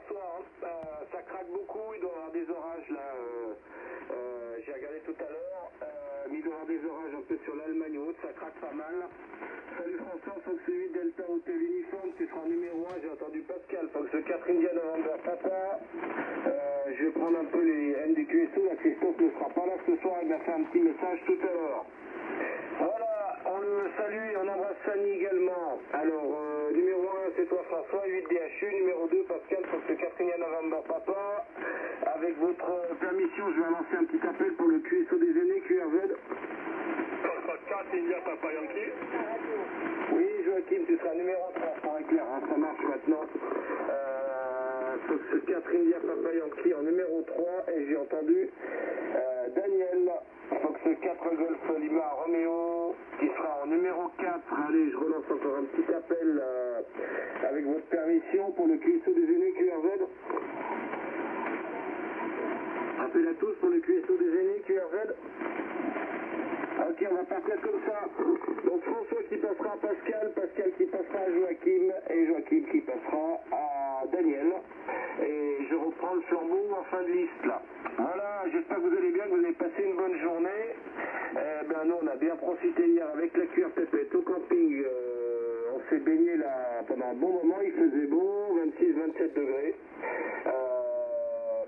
soir. Ça craque beaucoup, il doit y avoir des orages là. J'ai regardé tout à l'heure. Il doit y avoir des orages un peu sur l'Allemagne haute, ça craque pas mal. Salut François, Fox 8 Delta Hotel Uniforme, tu seras en numéro 1, j'ai entendu Pascal, Fox 4 India November Papa. Je vais prendre un peu les MDQSO, là Christophe ne sera pas là ce soir, il m'a fait un petit message tout à l'heure. Voilà, on le salue et on embrasse Sani également. Alors, numéro 1 c'est toi François, 8 DHU, numéro 2 Pascal, Fox 4 India November Papa. Avec votre permission, je vais lancer un petit appel pour le QSO des aînés, QRZ. Fox 4 India Papa Yankee. Oui, Joachim, tu seras numéro 3 pour éclair, hein, ça marche maintenant. Fox 4 India Papa Yankee en numéro 3 et j'ai entendu Daniel, Fox 4 Golf Lima Romeo qui sera en numéro 4. Allez, je relance encore un petit appel avec votre permission pour le QSO des aînés QRZ. Appel à tous pour le QSO des aînés QRZ. Ok, on va partir comme ça. Donc François qui passera à Pascal, Pascal qui passera à Joachim et Joachim qui passera à Daniel. Et je reprends le flambeau en fin de liste là. Voilà, j'espère que vous allez bien, que vous avez passé une bonne journée. Nous on a bien profité hier avec la cuir pépette au camping. On s'est baigné là pendant un bon moment, il faisait beau, 26-27 degrés.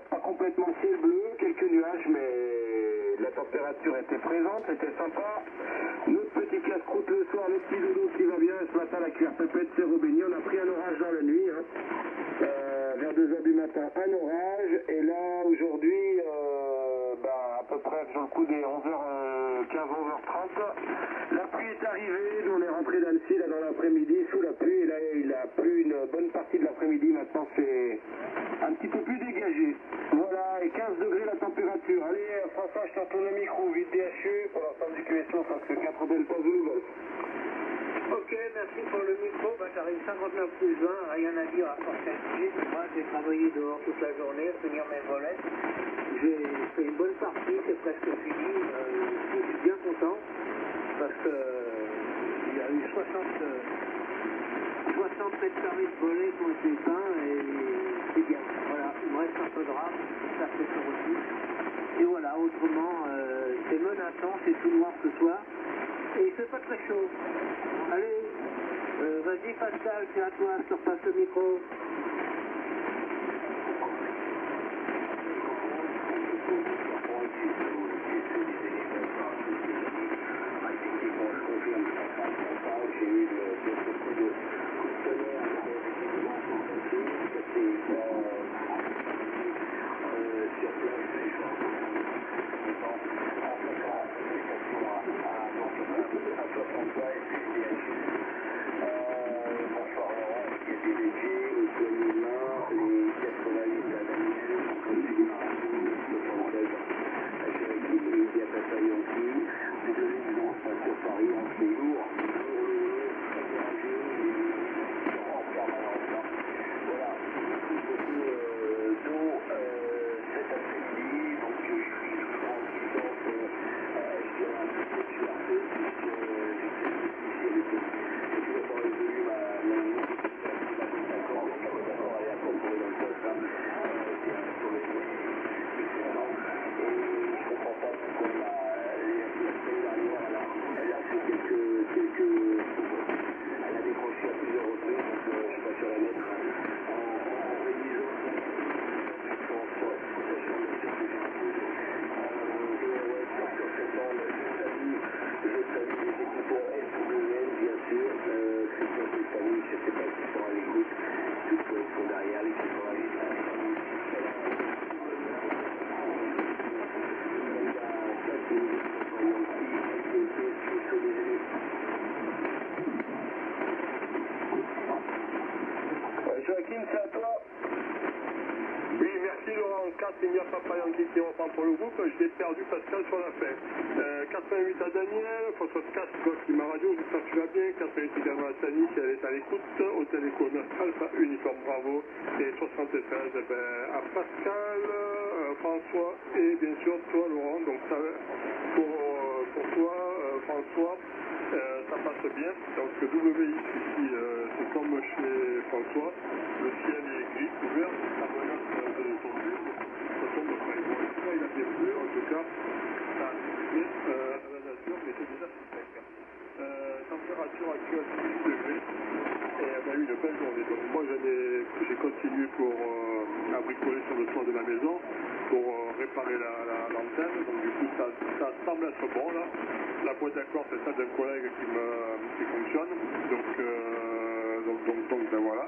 Pas complètement ciel bleu, quelques nuages, mais la température était présente, c'était sympa. Notre petit casse-croûte le soir, le petit dodo qui va bien, ce matin la cuillère pépette s'est rebaignée, on a pris un orage dans la nuit, hein. Vers 2h du matin, un orage, et là aujourd'hui, à peu près sur le coup des 11h15, 11h30, la pluie est arrivée, nous on est rentré d'Annecy là dans l'après-midi sous la pluie, et là il a plu une bonne partie de l'après-midi, maintenant c'est un petit peu plus dégagé. Voilà, et 15 degrés la température. Allez, François, je t'entends le micro, 8 DHU, pour l'ensemble du QSO, Fox 4 Delta Zulu Golf. Ok, merci pour le micro. J'arrive 59 plus 20, rien à dire à Portel. Moi, j'ai travaillé dehors toute la journée, à tenir mes volets. J'ai fait une bonne partie, c'est presque fini. Je suis bien content parce que il y a eu 60 mètres carrés de volets qui ont été peints et c'est bien. Voilà, il me reste un peu de rame, ça fait sur aussi. Et voilà, autrement, c'est menaçant, c'est tout noir ce soir. Et il fait pas très chaud. Allez, vas-y Pascal, c'est à toi, je te repasse le micro. J'ai eu quelques coups de tonnerre sur bonsoir Laurent, qui est délégué, le Soignima, les 88 à Daniel, le Française, il y a Papa Yankee, les deux évidemment sur Paris, on fait lourd, en permanence. Voilà, beaucoup d'eau cet après-midi, donc je suis toujours en distance, je dirais un petit peu de clarté, puisque j'ai fait le pas résolu ma d'accord, elle est incorporée dans le poste, c'est un sur les excellent, et je comprends pas pourquoi la semaine dernière, elle a fait elle a décroché à plusieurs reprises, donc je ne sais pas si elle va mettre en révision sur l'exploitation de cette sur septembre, je salue les écouteurs SWN, bien sûr, Christophe et Fanny, je ne sais pas s'ils sont à l'écoute, tous ceux qui sont derrière, les qui sont à l'écoute. Joachim, c'est à toi. Oui, merci Laurent. 4 India Papa Yankee qui reprend pour le groupe. Je l'ai perdu Pascal sur la fin. 88 à Daniel, François 4 Golf Lima Radio, j'espère que tu vas bien. 88 également à Sani si elle est à l'écoute. Au téléphone Alpha Uniforme Bravo. Et 73 à Pascal, François et bien sûr toi Laurent. Donc ça, pour toi François, ça passe bien. Donc WX ici, c'est comme chez François. Le ciel est gris, couvert. continué pour bricoler sur le toit de la maison pour réparer l'antenne. Donc du coup ça semble être bon là. La boîte d'accord c'est celle d'un collègue qui fonctionne. Donc ben voilà.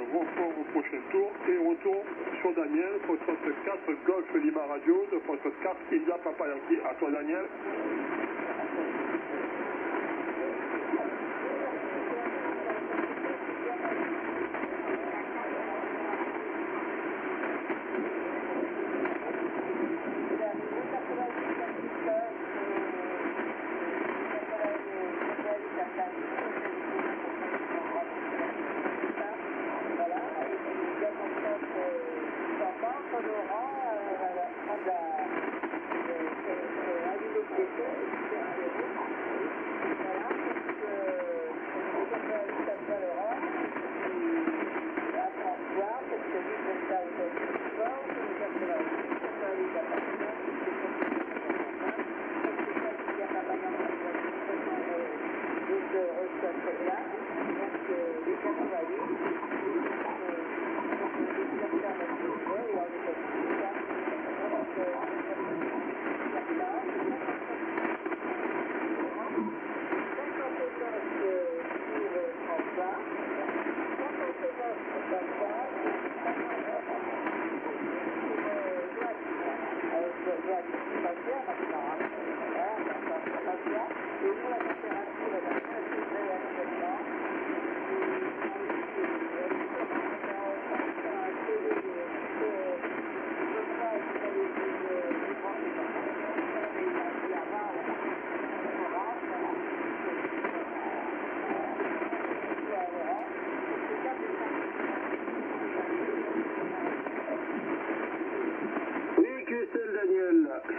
Report au prochain tour et retour sur Daniel, Foxtrot 4 Golf Lima Radio de Foxtrot 4 India Papa Yankee. À toi Daniel.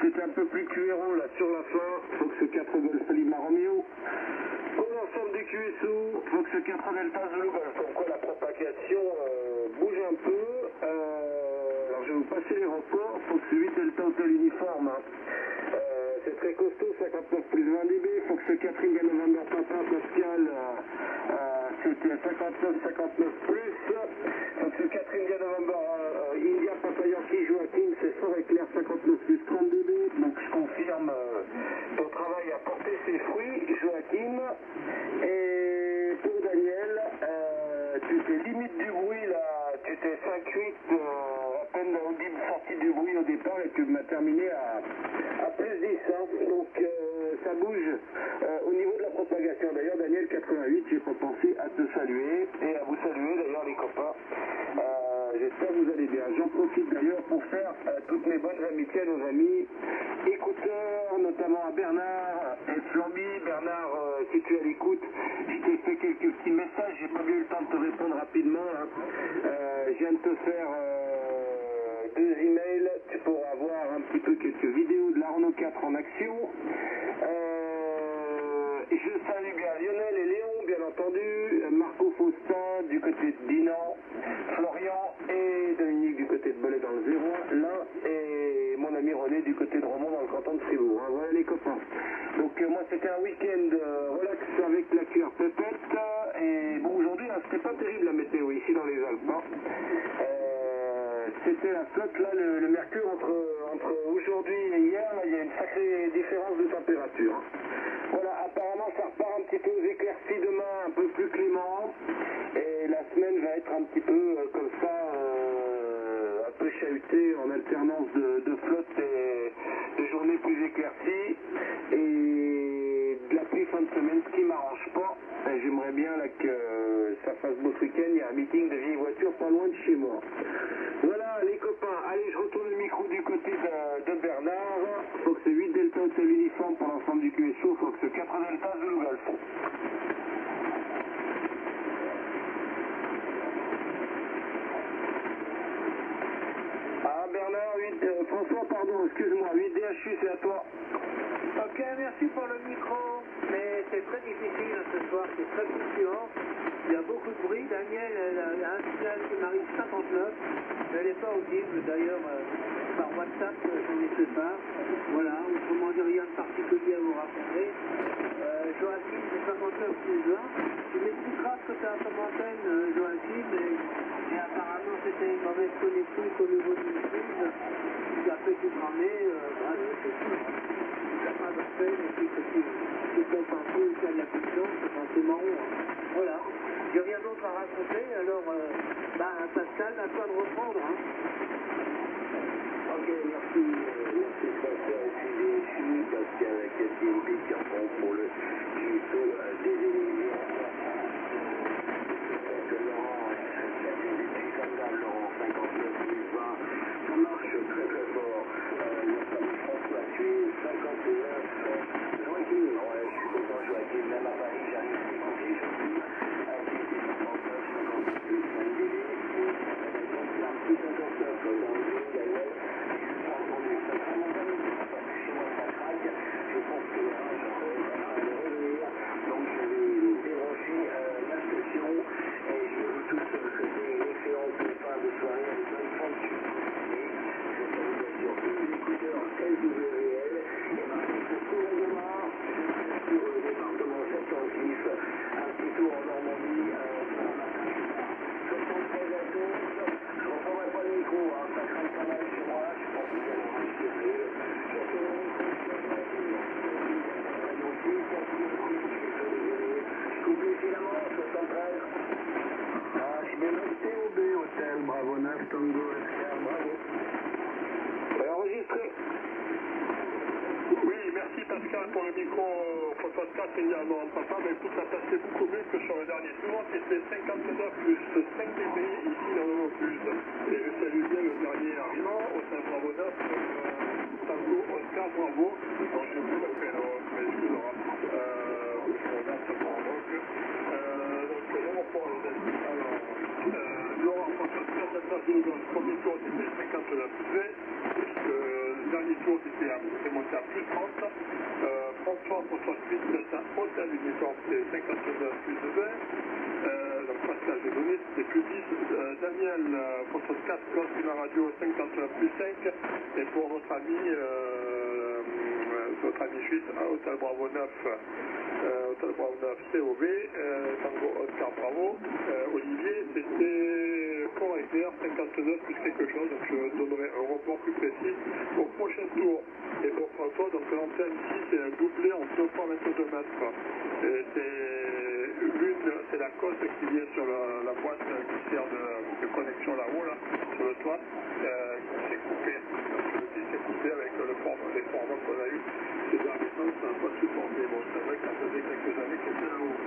C'est un peu plus cuéron là sur la fin, Fox 4 Golf Lima Romeo. Pour l'ensemble du QSO, Fox 4 Delta Zulu Golf. Comme quoi la propagation bouge un peu. Alors je vais vous passer les reports. Fox 8 Delta Hotel Uniforme. Hein. C'est très costaud, 59 plus 20 dB. Fox 4 India November Papa Pascal, c'était 59 plus. Fox 4 India November India Papa Yankee Joachim, c'est fort et clair, 59 plus 30 dB. Donc je confirme, ton travail a porté ses fruits, Joachim. Et pour Daniel, tu t'es limite du bruit là, tu t'es 5-8, à peine audible sortie du bruit au départ et tu m'as terminé à plus 10. Hein. Donc ça bouge au niveau de la propagation. D'ailleurs Daniel 88, j'ai pas pensé à te saluer et à vous saluer d'ailleurs les copains. J'espère que vous allez bien. J'en profite d'ailleurs pour faire toutes mes bonnes amitiés à nos amis écouteurs, notamment à Bernard et Flamby. Bernard, si tu es à l'écoute, je t'ai fait quelques petits messages, j'ai pas eu le temps de te répondre rapidement. Hein. Je viens de te faire 2 emails, tu pourras voir un petit peu quelques vidéos de la Renault 4 en action. Je salue bien Lionel et Léon, bien entendu, Marco Faustin du côté de Dinan, Florian et Dominique du côté de Belay dans le 01, là, et mon ami René du côté de Romont dans le canton de Fribourg. Hein, voilà les copains. Donc moi c'était un week-end relax avec la cuillère pépette, et bon aujourd'hui c'était pas terrible la météo ici dans les Alpes. Hein. C'était la flotte là, le mercure entre aujourd'hui et hier, là, il y a une sacrée différence de température. Hein. Voilà, apparemment ça repart un petit peu aux éclaircies demain, un peu plus clément, et la semaine va être un petit peu comme ça, un peu chahutée en alternance de flotte et de journées plus éclaircies, et de la pluie fin de semaine, ce qui m'arrange pas. J'aimerais bien là, que ça fasse beau ce week-end, il y a un meeting de vieilles voitures pas loin de chez moi. Voilà les copains, allez je retourne le micro du côté de Bernard. Fox 8 Delta Hotel Uniforme pour l'ensemble du QSO, Fox 4 Delta Zulu Golf. Ah Bernard, 8, François pardon, excuse-moi, 8 DHU c'est à toi. Ok, merci pour le micro, mais c'est très difficile ce soir, c'est très fluctuant. Il y a beaucoup de bruit. Daniel, il y a un signal qui m'arrive 59. Elle n'est pas audible d'ailleurs par WhatsApp, j'en ai fait part. Voilà, autrement dit, rien de particulier à vous raconter. Joachim, c'est 59 plus 20. Tu m'expliqueras ce que tu as comme antenne, Joachim, et être connecté qu'au niveau du fuse. Tu as fait tout cramer, c'est tout. Tu n'as pas d'appel et puis que tu pompes un peu, tu as de la puissance, enfin, c'est marrant. Hein. Voilà. J'ai rien d'autre à raconter, alors Pascal, à toi de reprendre. Hein. Ok, merci Pascal, je suis Pascal Cassier Carpon pour le tuto des émissions. Laurent 59 020, ça marche très très fort. François Suisse 59 Joaquin, ouais je suis content Joaquin, même à Paris j'arrive à écouter Joaquin. Bravo 9, Tango, Oscar, bravo. Enregistré. Oui, merci Pascal pour le micro podcast également en papa, mais écoute, ça passait beaucoup mieux que sur le dernier tour, c'était 59 plus 5 dB ici dans le plus. Et je salue bien le dernier arrivant, au sein Bravo 9, Tango, Oscar, bravo. Donc je vous le fais, mais je vous l'aura. Laurent, premier tour c'était 59 plus 20, le dernier tour c'est monté à plus 30. François pour 68, c'est un hôtel uniforme, c'est 59 plus 20. Donc Pascal j'ai donné, c'était plus 10. Daniel pour 64, Golf Prima Radio 59 plus 5. Et pour notre ami suisse, Hôtel Bravo 9. Hôtel Bravo 9 COV, Tango Oscar Bravo, Olivier, c'était correct, 59 plus quelque chose, donc je donnerai un report plus précis au prochain tour. Et pour toi, donc l'antenne ici, c'est un doublé en 2.22 mètres. C'est la côte qui vient sur la boîte qui sert de connexion là-haut, là, sur le toit, qui s'est coupé. Donc je le dis, c'est coupé avec les formats qu'on a eu. Ces derniers temps, ça n'a pas supporté. Bon, c'est vrai que ça faisait quelques années que c'était là-haut.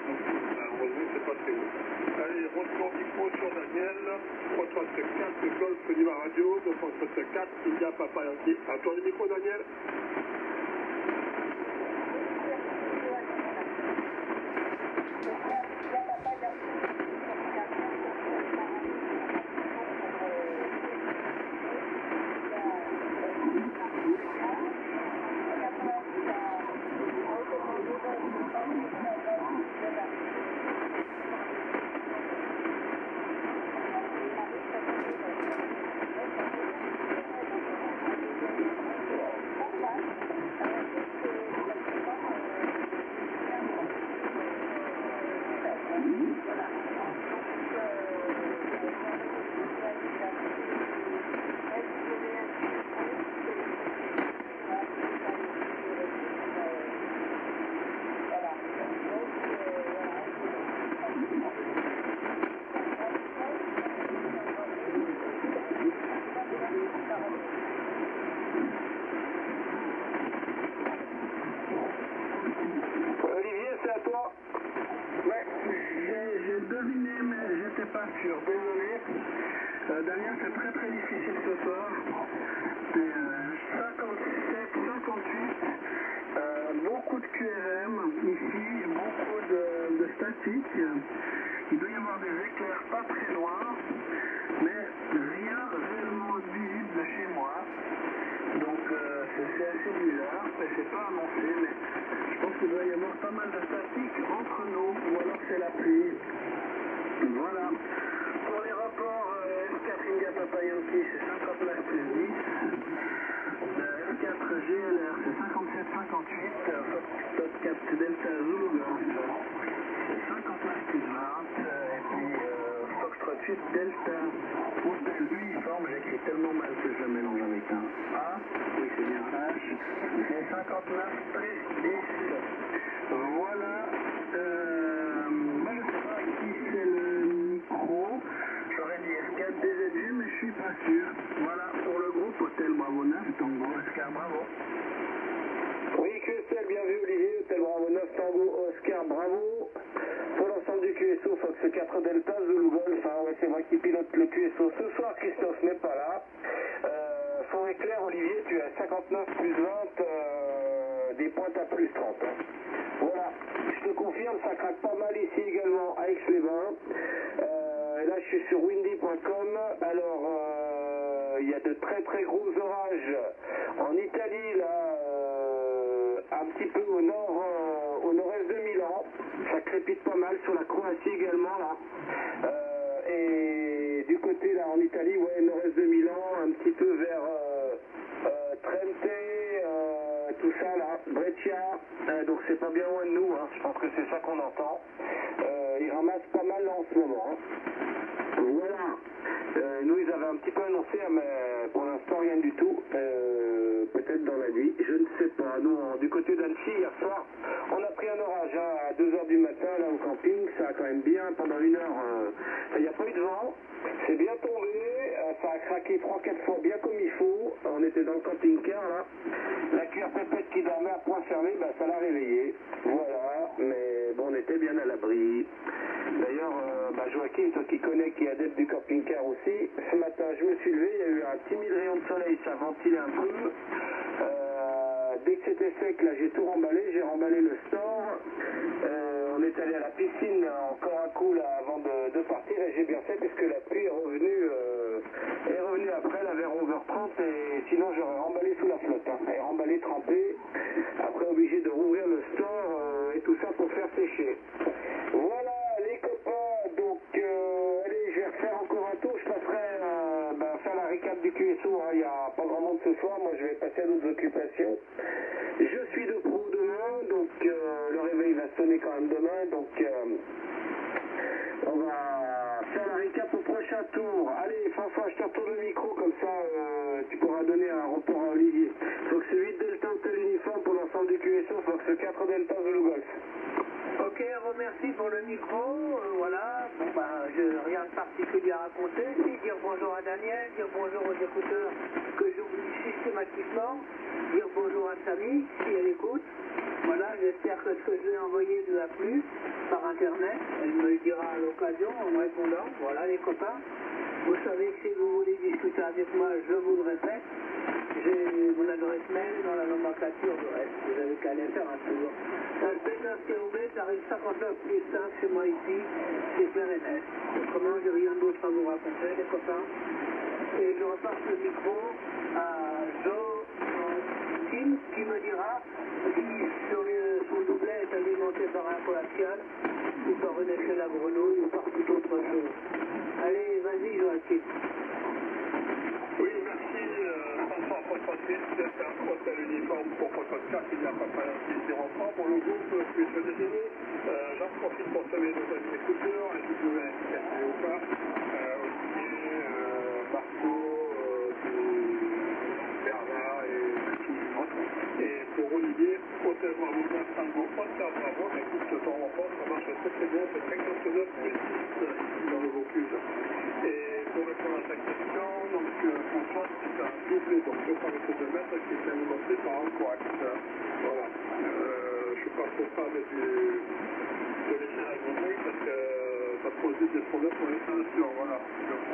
Donc, heureusement, c'est pas très haut. Allez, retour micro sur Daniel. 334 Golf Lima Radio, 234 India Papa Yankee. À toi le micro, Daniel. Daniel, c'est très très difficile ce soir. C'est 57, 58, beaucoup de QRM ici, beaucoup de statique. Il doit y avoir des éclairs pas très noirs, mais rien réellement visible chez moi. Donc c'est assez bizarre, mais c'est pas annoncé, mais je pense qu'il doit y avoir pas mal de statique entre nous, ou alors c'est la pluie. Voilà. Pour les rapports F4 India Papa Yankee, c'est 59 plus 10. F4 GLR, c'est 57-58. Foxtrot 4 Delta Zulu, c'est 59 plus 20. Et puis Foxtrot chute delta. Hôtel uniforme, j'écris tellement mal que je mélange avec un A. Oui, c'est bien H. C'est 59 10. Voilà. Moi, je sais pas qui c'est le micro. J'aurais dit Escape DZU, mais je suis pas sûr. Voilà, pour le groupe Hôtel Bravo 9, Tango Oscar Bravo. Oui, QSL, bien vu Olivier, Hôtel Bravo 9, Tango Oscar Bravo. Pour l'ensemble du QSO, Fox 4 Delta, Zulu Golf, hein, ouais, c'est moi qui pilote le QSO ce soir, Christophe n'est pas là. Forêt Claire, Olivier, tu as 59 plus 20, des pointes à plus 30. Hein. Voilà, je te confirme, ça craque pas mal ici également à Aix-les-Bains. Là, je suis sur windy.com. Alors, il y a de très très gros orages en Italie, là, un petit peu au nord-est de Milan. Ça crépite pas mal sur la Croatie également, là. Et du côté, là, en Italie, ouais, nord-est de Milan, un petit peu vers Trente, tout ça, là, Brescia. Donc, c'est pas bien loin de nous, hein. Je pense que c'est ça qu'on entend. Ils ramassent pas mal, là, en ce moment, hein. Voilà. Nous, ils avaient un petit peu annoncé, mais pour l'instant, rien du tout. Peut-être dans la nuit, je ne sais pas. Nous, du côté d'Annecy, hier soir, on a pris un orage hein, à 2h du matin, là, au camping. Ça a quand même bien, pendant 1 heure, il n'y a pas eu de vent. C'est bien tombé. Ça a craqué 3-4 fois bien comme il faut. On était dans le camping-car, là. La cuillère pépette qui dormait à point fermé, ben, ça l'a réveillé. Voilà. Mais bon, on était bien à l'abri. D'ailleurs, Joachim, toi qui connais, qui est adepte du camping-car aussi, ce matin je me suis levé, il y a eu un timide rayon de soleil, ça ventilait un peu. Dès que c'était sec, là j'ai tout remballé, j'ai remballé le store. On est allé à la piscine encore un coup là avant de partir et j'ai bien fait parce que la pluie est revenue après là vers 11h30 et sinon j'aurais remballé sous la flotte. Hein, et remballé trempé, après obligé de rouvrir le store et tout ça pour faire sécher. Voilà les copains, donc allez, je vais refaire encore un tour, je passerai faire la récap du QSO, hein. Il n'y a pas grand monde ce soir, moi je vais passer à d'autres occupations. Je suis de pro demain, donc le réveil va sonner quand même demain, donc on va faire la récap au prochain tour. Allez François, je te retourne le micro, comme ça tu pourras donner un report à Olivier. Donc c'est 8 Delta Hotel Uniforme pour l'ensemble du QSO, donc c'est 4 Delta Zulu Golf. Ok, remercie pour le micro, voilà, bon je rien de particulier à raconter, si dire bonjour à Daniel, dire bonjour aux écouteurs que j'oublie systématiquement, dire bonjour à Samy, si elle écoute, voilà, j'espère que ce que je lui ai envoyé lui a plu par internet, elle me le dira à l'occasion en me répondant, voilà les copains, vous savez que si vous voulez discuter avec moi, je vous le répète, j'ai mon adresse mail dans la nomenclature du reste, vous avez qu'à aller faire un tour. Ça le P9TOB, ça arrive 59 plus 5 chez moi ici, c'est clair et net. Autrement, j'ai rien d'autre à vous raconter, les copains. Et je repasse le micro à Joachim qui me dira si son doublet est alimenté par un coaxial ou par une échelle à grenouille ou par toute autre chose. Allez, vas-y Joachim. Oui, merci François Potratrice, c'est un hôtel uniforme pour Potratrice, il n'y a pas de renfort pour le groupe QSO déjeuner. J'en profite pour saluer nos amis écouteurs, un WSF ou pas, Olivier, Marco, Bernard et tous les autres. Et pour Olivier, Hôtel Bravo, Tango, Hôtel Bravo, écoute, ton renfort, ça marche très très bien, c'est 59 plus 10 ici dans le Vaucluse. Et pour répondre à ta question, donc François, c'est un doublé, donc 222 mètres qui est alimenté par un coax. Voilà. Je ne suis pas trop fan de l'échelle à grenouille parce que ça posait des problèmes pour l'installation. Voilà. Donc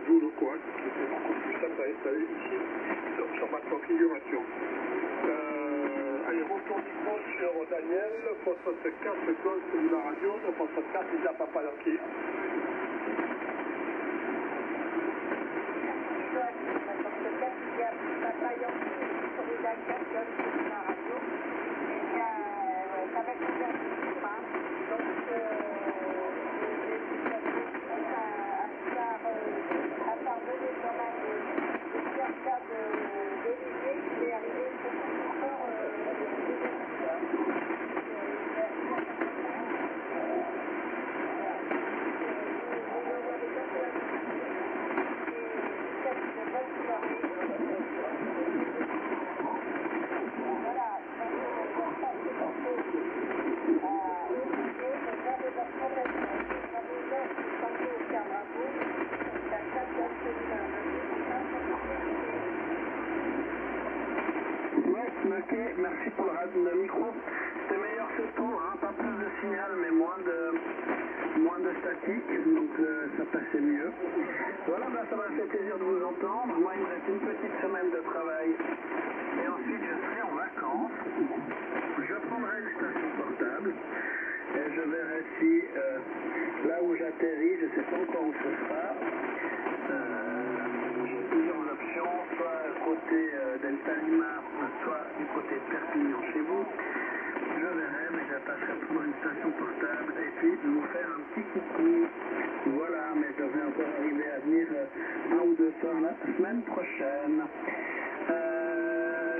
d'où le coax qui était beaucoup plus simple à installer ici, donc sur ma configuration. Allez, retour micro sur Daniel, phosphate 4 Golf de la radio, de phosphate 4 déjà Papa Yankee. Ça va être ouvert donc à part donner pas mal de cas d'Olivier qui est arrivé beaucoup plus fort merci pour le micro. C'était meilleur ce tour, hein, pas plus de signal, mais moins de statique, donc ça passait mieux. Voilà, ben, ça m'a fait plaisir de vous entendre. Moi, il me reste une petite semaine de travail et ensuite je serai en vacances. Je prendrai une station portable et je verrai si là où j'atterris, je ne sais pas encore où ce sera. J'ai plusieurs options, soit côté Delta Lima, soit du côté de Perpignan chez vous. Je verrai, mais j'attacherai pour une station portable et puis vous faire un petit coucou. Voilà, mais je vais encore arriver à venir un ou deux fois la semaine prochaine.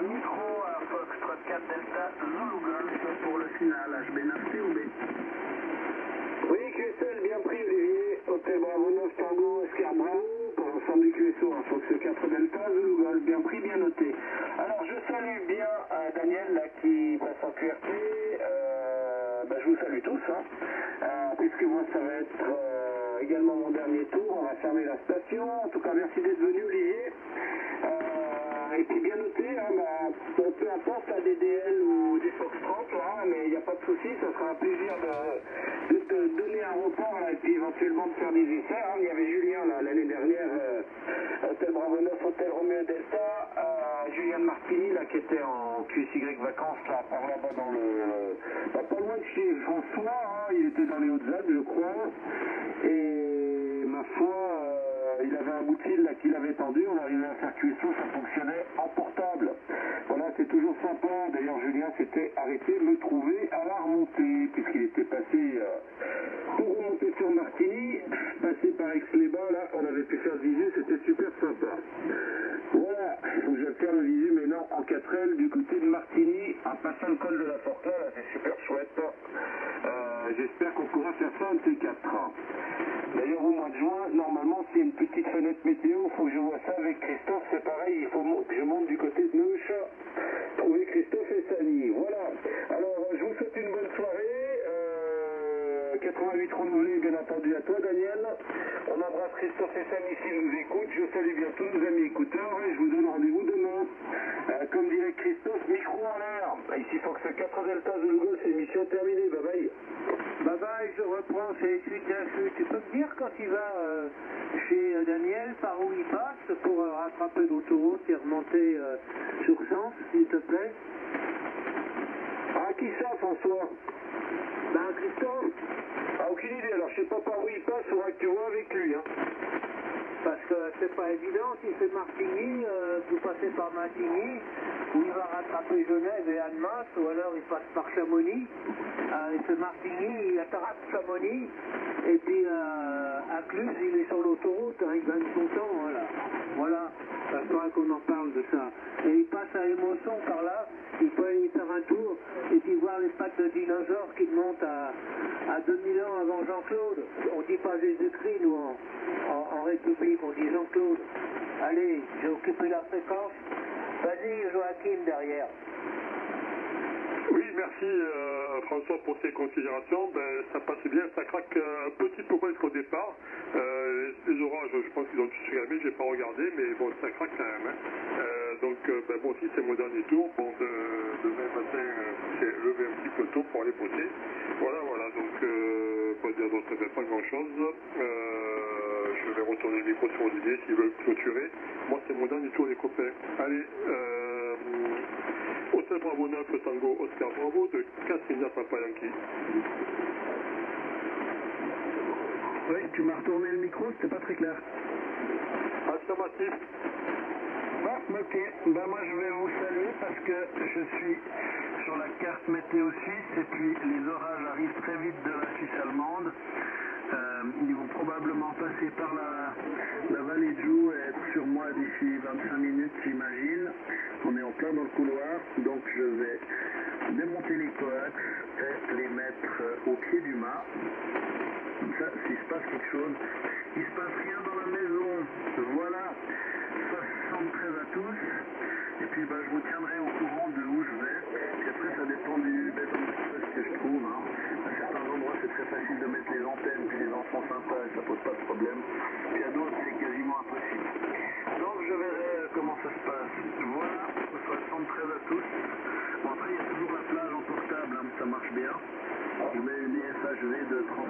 Micro à Foxtrot 4 Delta Zulu Golf pour le final HB9 TOB. Oui, QSL, bien pris, Olivier. Hôtel Bravo 9 Tango, Oscar Bravo, pour l'ensemble du QSO, hein, Fox 4 Delta, Zulu Golf, bien pris, bien noté. Alors, je salue bien Daniel, là, qui passe en QRT. Je vous salue tous, hein, puisque moi, ça va être également mon dernier tour. On va fermer la station. En tout cas, merci d'être venu, Olivier. Et puis bien noté, hein, bon, peu importe la DDL ou des Foxtrot, hein, mais il n'y a pas de souci, ça sera un plaisir de te donner un report là, et puis éventuellement de faire des essais. Hein. Il y avait Julien l'année dernière, Hôtel Bravo 9, Hôtel Romeo Delta, Julien Martini là, qui était en QSY vacances là, par là-bas dans le... pas loin de chez François, hein, il était dans les Hautes-Alpes je crois, et ma foi... il avait un bout de fil là qu'il avait tendu, on arrivait à faire QSO, ça fonctionnait en portable. Voilà, c'est toujours sympa. D'ailleurs, Julien s'était arrêté de me trouver à la remontée, puisqu'il était passé pour remonter sur Martigny, passé par Aix-les-Bains, là, on avait pu faire le visu, c'était super sympa. Voilà, il faut que je faire le visu maintenant en 4L du côté de Martigny, en passant le col de la Fortin, là, c'est super chouette. J'espère qu'on pourra faire ça un de ces 4. D'ailleurs, au mois de juin, normalement, c'est une petite fenêtre météo, il faut que je vois ça avec Christophe, c'est pareil, il faut que je monte du côté de Neuch, trouver Christophe et Sani. Voilà. Alors, je vous souhaite une bonne soirée. 88 renouvelés, bien entendu, à toi, Daniel. On embrasse Christophe et Sani s'ils nous écoutent. Je salue bien tous nos amis écouteurs et je vous donne rendez-vous demain. Comme dirait Christophe, micro en l'air. Ici, Fox 4 Delta Zulu Golf, c'est mission terminée. Bye bye. Bye bye, je reprends, c'est suite à suite. Tu peux me dire quand il va chez Daniel, par où il passe pour rattraper l'autoroute et remonter sur Sens, s'il te plaît? Ah, qui ça, François? Ben, Christophe. Ah, aucune idée, alors je sais pas par où il passe, faudra que tu vois avec lui, hein. Parce que c'est pas évident, s'il fait Martigny, vous passez par Martigny, où il va rattraper Genève et Annemasse, ou alors il passe par Chamonix, il fait Martigny, il attrape Chamonix, et puis à Cluse, il est sur l'autoroute, hein, il gagne son temps, voilà. Voilà, ça faudra qu'on en parle de ça. Et il passe à Émosson par là, il peut aller faire un tour, et puis voir les pattes de dinosaures qui montent à 2000 ans avant Jean-Claude. On dit pas Jésus-Christ, nous, en République, on dit Jean-Claude. Allez, j'ai occupé la fréquence. Vas-y, Joachim, derrière. Oui, merci François pour ces considérations. Ben, ça passe bien, ça craque un petit peu moins qu'au départ. Les orages, je pense qu'ils ont tous calmé, j'ai pas regardé, mais bon, ça craque quand même. Hein. Donc, moi aussi, c'est mon dernier tour. Bon, demain matin, j'ai levé un petit peu tôt pour aller bosser. Voilà, donc, pas dire d'autre, pas grand-chose. Je vais retourner le micro sur Olivier s'ils veulent clôturer. Moi, c'est mon dernier tour, les copains. Allez, Hôtel Bravo 9, Tango, Oscar Bravo, de Cassina Papa Yankee. Oui, tu m'as retourné le micro, c'était pas très clair. Affirmatif. Bon, ok. Ben moi je vais vous saluer parce que je suis sur la carte météo suisse et puis les orages arrivent très vite de la Suisse allemande. Ils vont probablement passer par la vallée de Joux et être sur moi d'ici 25 minutes, j'imagine. On est en plein dans le couloir, donc je vais démonter les coax et les mettre au pied du mât. Comme ça, s'il se passe quelque chose, il se passe rien dans la maison. Voilà. 73 à tous. Et puis je vous tiendrai au courant de où je vais. Et après, ça dépend du bed and breakfast que je trouve. Hein. À certains endroits, c'est très facile de mettre les antennes, puis les enfants sympas, et ça pose pas de problème. Puis à d'autres, c'est quasiment impossible. Donc je verrai comment ça se passe. Voilà, 73 à tous. 30